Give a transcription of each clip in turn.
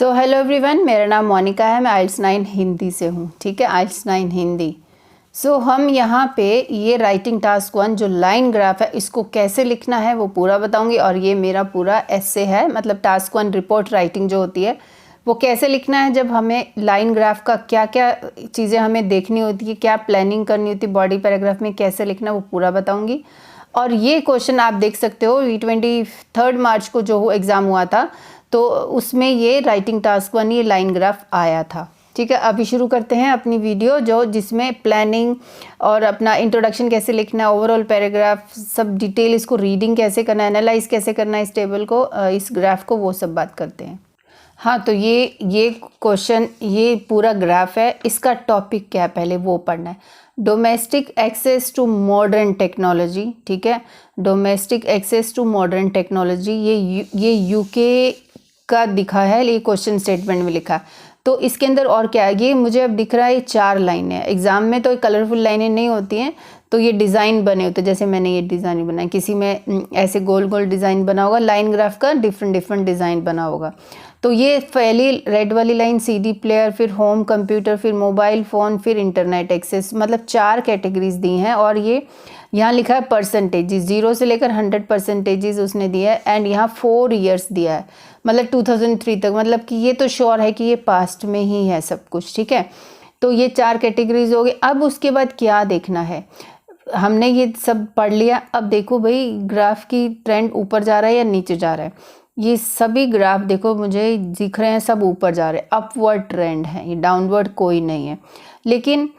So hello everyone, मेरा नाम मोनिका है। मैं आइल्स 9 हिंदी से हूँ। ठीक है, आइल्स 9 हिंदी। सो हम यहाँ पे ये राइटिंग टास्क 1 जो लाइन ग्राफ है इसको कैसे लिखना है वो पूरा बताऊँगी। और ये मेरा पूरा एस्से है, मतलब टास्क 1 रिपोर्ट राइटिंग जो होती है वो कैसे लिखना है। जब हमें लाइन ग्राफ का क्या क्या चीज़ें हमें देखनी होती है, क्या प्लानिंग करनी होती है, बॉडी पैराग्राफ में कैसे लिखना वो पूरा बताऊँगी। और ये क्वेश्चन आप देख सकते हो 23 मार्च को जो एग्ज़ाम हुआ था तो उसमें ये राइटिंग टास्क 1 ये लाइन ग्राफ आया था। ठीक है, अभी शुरू करते हैं अपनी वीडियो जिसमें प्लानिंग और अपना इंट्रोडक्शन कैसे लिखना है, ओवरऑल पैराग्राफ सब डिटेल, इसको रीडिंग कैसे करना है, एनालाइज कैसे करना है इस टेबल को, इस ग्राफ को, वो सब बात करते हैं। हाँ, तो ये क्वेश्चन, ये पूरा ग्राफ है, इसका टॉपिक क्या है पहले वो पढ़ना है। Domestic access to modern technology. ठीक है, domestic access to modern technology, ये यूके का दिखा है, ये क्वेश्चन स्टेटमेंट में लिखा है। तो इसके अंदर और क्या है, ये मुझे अब दिख रहा है 4 लाइनें। एग्जाम में तो कलरफुल लाइनें नहीं होती हैं, तो ये डिज़ाइन बने होते हैं। जैसे मैंने ये डिज़ाइन बनाया, किसी में ऐसे गोल गोल डिज़ाइन बना होगा, लाइन ग्राफ का डिफरेंट डिज़ाइन बना होगा। तो ये पहली रेड वाली लाइन सीडी प्लेयर, फिर होम कंप्यूटर, फिर मोबाइल फ़ोन, फिर इंटरनेट एक्सेस, मतलब 4 कैटेगरीज दी हैं। और ये यहाँ लिखा है परसेंटेजेस, 0 से लेकर 100% उसने दिया है। एंड यहाँ 4 ईयर्स दिया है, मतलब 2003 तक, मतलब कि ये तो श्योर है कि ये पास्ट में ही है सब कुछ। ठीक है, तो ये 4 कैटेगरीज हो गई। अब उसके बाद क्या देखना है, हमने ये सब पढ़ लिया। अब देखो भाई, ग्राफ की ट्रेंड ऊपर जा रहा है या नीचे जा रहा है। ये सभी ग्राफ देखो मुझे दिख रहे हैं, सब ऊपर जा रहे हैं, अपवर्ड ट्रेंड है, ये डाउनवर्ड कोई नहीं है। लेकिन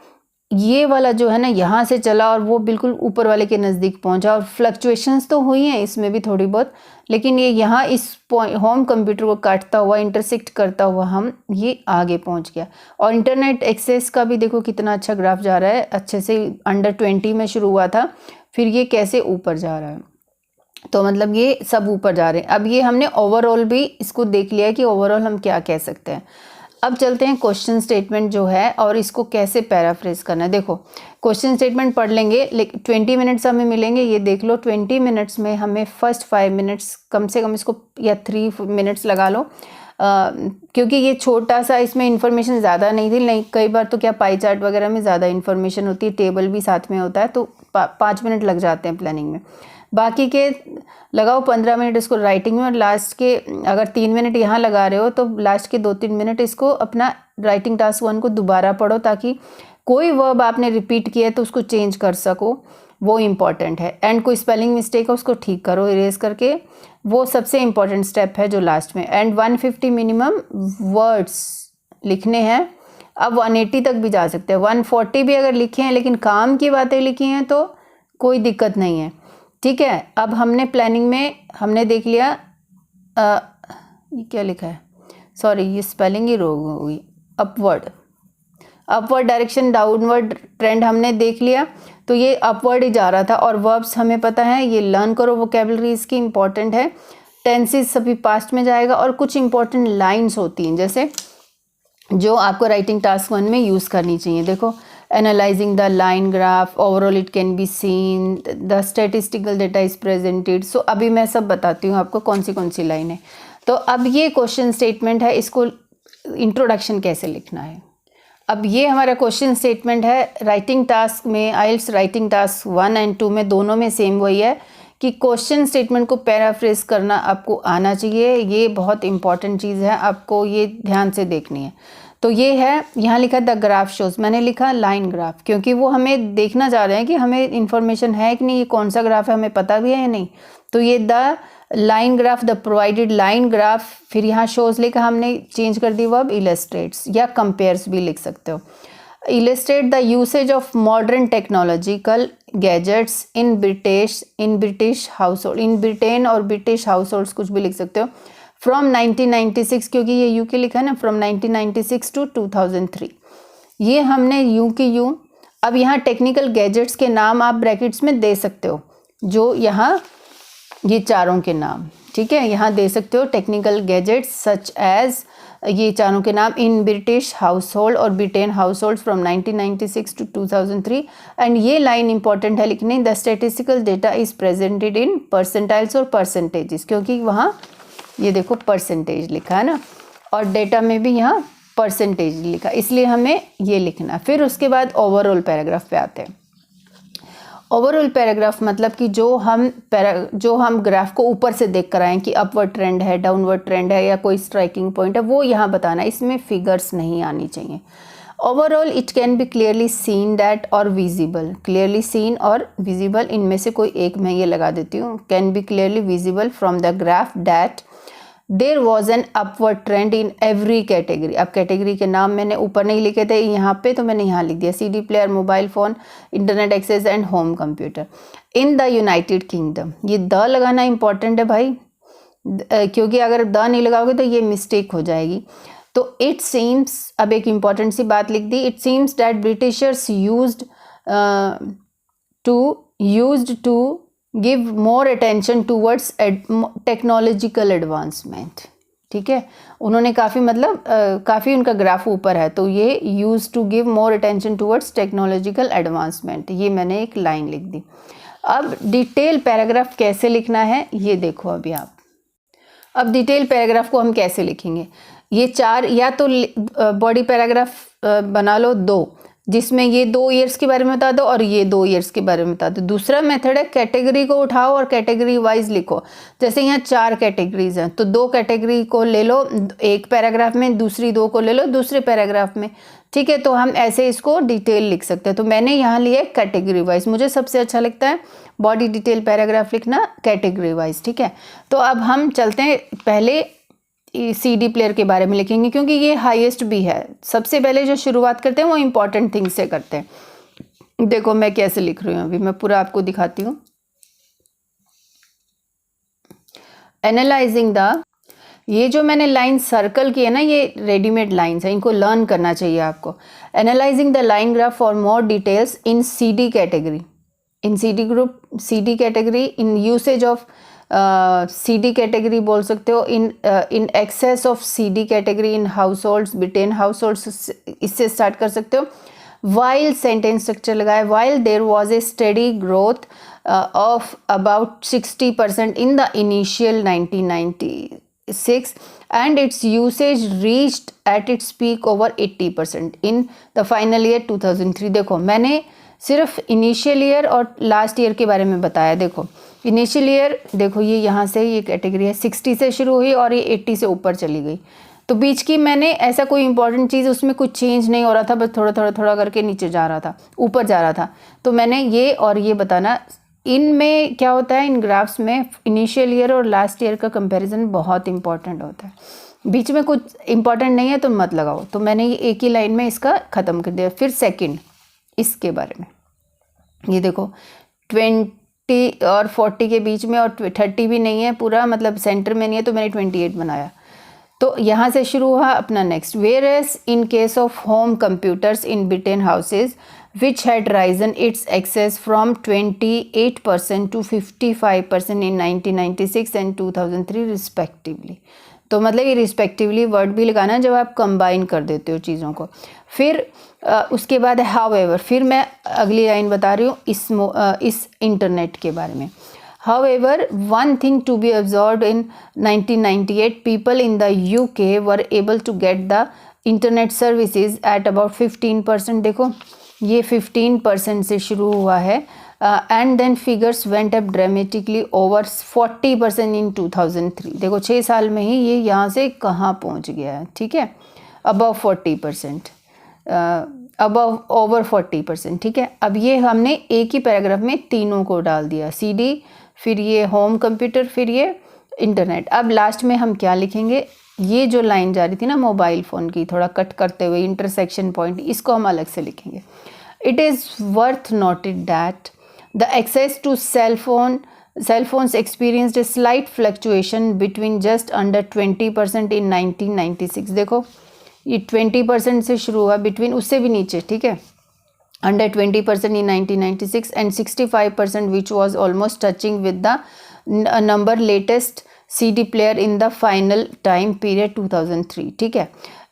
ये वाला जो है ना, यहाँ से चला और वो बिल्कुल ऊपर वाले के नज़दीक पहुँचा, और फ्लक्चुएशंस तो हुई हैं इसमें भी थोड़ी बहुत, लेकिन ये यहाँ इस होम कंप्यूटर को काटता हुआ, इंटरसेक्ट करता हुआ हम ये आगे पहुँच गया। और इंटरनेट एक्सेस का भी देखो कितना अच्छा ग्राफ जा रहा है, अच्छे से अंडर 20 में शुरू हुआ था, फिर ये कैसे ऊपर जा रहा है। तो मतलब ये सब ऊपर जा रहे हैं। अब ये हमने ओवरऑल भी इसको देख लिया है कि ओवरऑल हम क्या कह सकते हैं। अब चलते हैं क्वेश्चन स्टेटमेंट जो है और इसको कैसे पैराफ्रेज करना है। देखो, क्वेश्चन स्टेटमेंट पढ़ लेंगे, लेकिन 20 मिनट्स हमें मिलेंगे। ये देख लो, 20 मिनट्स में हमें फर्स्ट 5 मिनट्स कम से कम इसको, या 3 मिनट्स लगा लो, क्योंकि ये छोटा सा, इसमें इन्फॉर्मेशन ज़्यादा नहीं थी। नहीं, कई बार तो क्या पाई चार्ट वगैरह में ज़्यादा इन्फॉर्मेशन होती है, टेबल भी साथ में होता है, तो 5 मिनट लग जाते हैं प्लानिंग में। बाकी के लगाओ 15 मिनट इसको राइटिंग में, और लास्ट के अगर 3 मिनट यहाँ लगा रहे हो तो लास्ट के 2-3 मिनट इसको अपना राइटिंग टास्क 1 को दोबारा पढ़ो, ताकि कोई वर्ब आपने रिपीट किया है तो उसको चेंज कर सको, वो इम्पॉर्टेंट है। एंड कोई स्पेलिंग मिस्टेक है उसको ठीक करो इरेज करके, वो सबसे इम्पॉर्टेंट स्टेप है जो लास्ट में। एंड 150 मिनिमम वर्ड्स लिखने हैं। अब 180 तक भी जा सकते हैं, 140 भी अगर लिखे हैं, लेकिन काम की बातें लिखी हैं तो कोई दिक्कत नहीं है। ठीक है, अब हमने प्लानिंग में हमने देख लिया, ये क्या लिखा है, सॉरी ये स्पेलिंग ही रोग हो गई, अपवर्ड डायरेक्शन, डाउनवर्ड ट्रेंड हमने देख लिया, तो ये अपवर्ड ही जा रहा था। और वर्ब्स हमें पता है, ये लर्न करो, वोकैबुलरी इसकी इंपॉर्टेंट है। टेंसेस सभी पास्ट में जाएगा, और कुछ इंपॉर्टेंट लाइन्स होती हैं जैसे जो आपको राइटिंग टास्क 1 में यूज़ करनी चाहिए। देखो, analysing the line graph, overall it can be seen, the statistical data is presented. So अभी मैं सब बताती हूँ आपको कौन सी लाइन है। तो अब ये क्वेश्चन स्टेटमेंट है, इसको इंट्रोडक्शन कैसे लिखना है। अब ये हमारा क्वेश्चन स्टेटमेंट है। राइटिंग टास्क में, आइल्स राइटिंग टास्क 1 और 2 में दोनों में सेम वही है कि क्वेश्चन स्टेटमेंट को पैराफ्रेज करना आपको आना चाहिए। ये बहुत इंपॉर्टेंट चीज़ है, आपको ये ध्यान से देखनी है। तो ये है, यहाँ लिखा द ग्राफ शोज, मैंने लिखा लाइन ग्राफ, क्योंकि वो हमें देखना चाह रहे हैं कि हमें इन्फॉर्मेशन है कि नहीं, ये कौन सा ग्राफ है, हमें पता भी है या नहीं। तो ये the line graph, the provided line graph, फिर यहाँ शोज लिखा, हमने चेंज कर दी वर्ब इलस्ट्रेट्स, या कंपेयर्स भी लिख सकते हो। Illustrate the usage of modern technological gadgets in British house hold, in Britain और ब्रिटिश हाउस होल्ड्स कुछ भी लिख सकते हो। फ्रॉम 1996, क्योंकि ये यू के लिखा है ना, फ्रॉम 1996 टू 2003, ये हमने यू की यू। अब यहाँ टेक्निकल गैजेट्स के नाम आप ब्रैकेट्स में दे सकते हो, जो यहाँ ये चारों के नाम, ठीक है, यहाँ दे सकते हो टेक्निकल गैजेट्स सच एज, ये चारों के नाम, इन ब्रिटिश हाउस होल्ड और Britain household from 1996 to 2003। And ये लाइन इंपॉर्टेंट है लिखने, the statistical data is presented in percentiles और परसेंटेजेस, क्योंकि वहाँ ये देखो परसेंटेज लिखा है ना। और डेटा में भी यहाँ परसेंटेज लिखा, इसलिए हमें ये लिखना। फिर उसके बाद ओवरऑल पैराग्राफ पे आते हैं। ओवरऑल पैराग्राफ मतलब कि जो हम ग्राफ को ऊपर से देख कर आएँ कि अपवर्ड ट्रेंड है, डाउनवर्ड ट्रेंड है या कोई स्ट्राइकिंग पॉइंट है, वो यहाँ बताना है। इसमें फिगर्स नहीं आनी चाहिए। Overall it can be clearly seen that और विजिबल, क्लियरली सीन और विजिबल, इनमें से कोई एक मैं ये लगा देती हूँ। Can be clearly visible from the graph that there was an upward trend in every category. अब कैटेगरी के नाम मैंने ऊपर नहीं लिखे थे यहाँ पे, तो मैंने यहाँ लिख दिया CD player, mobile phone, internet access and home computer in the United Kingdom. ये द लगाना इंपॉर्टेंट है भाई, क्योंकि अगर द नहीं लगाओगे तो ये मिस्टेक हो जाएगी। तो इट सीम्स, अब एक इम्पॉर्टेंट सी बात लिख दी, it seems that Britishers used to give more attention towards technological advancement. ठीक है, उन्होंने काफ़ी काफ़ी उनका ग्राफ ऊपर है, तो ये use to give more attention towards technological advancement, ये मैंने एक लाइन लिख दी। अब डिटेल पैराग्राफ कैसे लिखना है ये देखो अभी आप। अब डिटेल पैराग्राफ को हम कैसे लिखेंगे, ये 4 या तो बॉडी पैराग्राफ बना लो 2, जिसमें ये 2 ईयर्स के बारे में बता दो और ये 2 ईयर्स के बारे में बता दो। दूसरा मेथड है कैटेगरी को उठाओ और कैटेगरी वाइज लिखो। जैसे यहाँ 4 कैटेगरीज हैं, तो 2 कैटेगरी को ले लो एक पैराग्राफ में, दूसरी 2 को ले लो दूसरे पैराग्राफ में। ठीक है, तो हम ऐसे इसको डिटेल लिख सकते हैं। तो मैंने यहाँ लिया कैटेगरी वाइज, मुझे सबसे अच्छा लगता है बॉडी डिटेल पैराग्राफ लिखना कैटेगरी वाइज। ठीक है, तो अब हम चलते हैं, पहले CD प्लेयर के बारे में लिखेंगे क्योंकि ये हाईएस्ट भी है। सबसे पहले जो शुरुआत करते हैं वो इम्पॉर्टेंट थिंग से करते हैं। देखो मैं कैसे लिख रही हूँ, अभी मैं पूरा आपको दिखाती हूँ। एनालाइजिंग द, ये जो मैंने लाइन सर्कल की है ना, ये रेडीमेड लाइंस है, इनको लर्न करना चाहिए आपको। Analysing the line graph for more details in CD category, in CD group, CD category, in usage of CD category बोल सकते हो, in excess of CD category in house holds, between house holds, इससे start कर सकते हो। While sentence structure लगाए, while there was a study growth of about 60% in the initial 1996 and its usage reached at its peak over 80% in the final year 2003। देखो मैंने सिर्फ initial year और last year के बारे में बताया। देखो इनिशियल ईयर, देखो ये यहाँ से ये कैटेगरी है 60 से शुरू हुई और ये 80 से ऊपर चली गई, तो बीच की मैंने ऐसा कोई इंपॉर्टेंट चीज़ उसमें कुछ चेंज नहीं हो रहा था, बस थोड़ा थोड़ा थोड़ा करके नीचे जा रहा था, ऊपर जा रहा था। तो मैंने ये और ये बताना, इनमें क्या होता है, इन ग्राफ्स में इनिशियल ईयर और लास्ट ईयर का कंपैरिजन बहुत इंपॉर्टेंट होता है। बीच में कुछ इंपॉर्टेंट नहीं है तो मत लगाओ। तो मैंने ये एक ही लाइन में इसका ख़त्म कर दिया। फिर सेकंड, इसके बारे में ये देखो 20 और 40 के बीच में, और 30 भी नहीं है पूरा, मतलब सेंटर में नहीं है, तो मैंने 28 बनाया। तो यहाँ से शुरू हुआ अपना next. Where as in case of home computers in Britain houses which had risen its excess from 28% to 55% in 1996 and 2003 respectively। तो मतलब ये रिस्पेक्टिवली वर्ड भी लगाना जब आप कंबाइन कर देते हो चीज़ों को। फिर उसके बाद हाउएवर, फिर मैं अगली लाइन बता रही हूँ इस इंटरनेट के बारे में। However, one thing to be observed in 1998, people in the UK were able to get the internet services at about 15%। देखो ये 15% से शुरू हुआ है, and then figures went up dramatically over 40% in 2003। देखो 6 साल में ही ये यहाँ से कहाँ पहुँच गया है। ठीक है, अबव 40%, अबव ओवर 40%। ठीक है, अब ये हमने एक ही पैराग्राफ में तीनों को डाल दिया, CD, फिर ये होम कंप्यूटर, फिर ये इंटरनेट। अब लास्ट में हम क्या लिखेंगे, ये जो लाइन जा रही थी ना मोबाइल फ़ोन की, थोड़ा कट करते हुए इंटरसेक्शन पॉइंट, इसको हम अलग से लिखेंगे। It is worth noted that the access to cell phones experienced a slight fluctuation between just under 20% in 1996। देखो ये 20% से शुरू हुआ, बिटवीन उससे भी नीचे। ठीक है, under 20% in 1996 and 65% which was almost touching with the number latest CD player in the final time period 2003। ठीक है,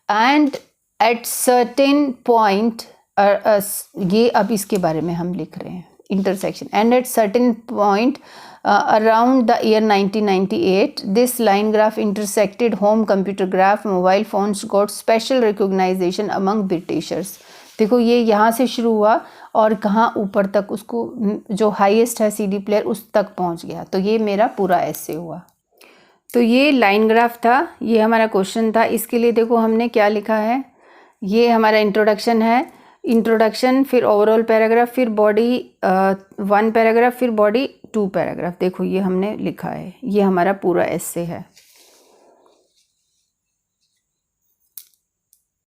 and at certain point ये अब इसके बारे में हम लिख रहे हैं, intersection, and at certain point around the year 1998 this line graph intersected home computer graph. Mobile phones got special recognition among Britishers. देखो ये यहाँ से शुरू हुआ और कहाँ ऊपर तक उसको जो हाईएस्ट है CD प्लेयर उस तक पहुँच गया. तो ये मेरा पूरा ऐसे हुआ. तो ये लाइन ग्राफ था, ये हमारा क्वेश्चन था. इसके लिए देखो हमने क्या लिखा है, ये हमारा इंट्रोडक्शन है, इंट्रोडक्शन फिर ओवरऑल पैराग्राफ फिर बॉडी 1 पैराग्राफ फिर बॉडी 2 पैराग्राफ. देखो ये हमने लिखा है, ये हमारा पूरा ऐसे है.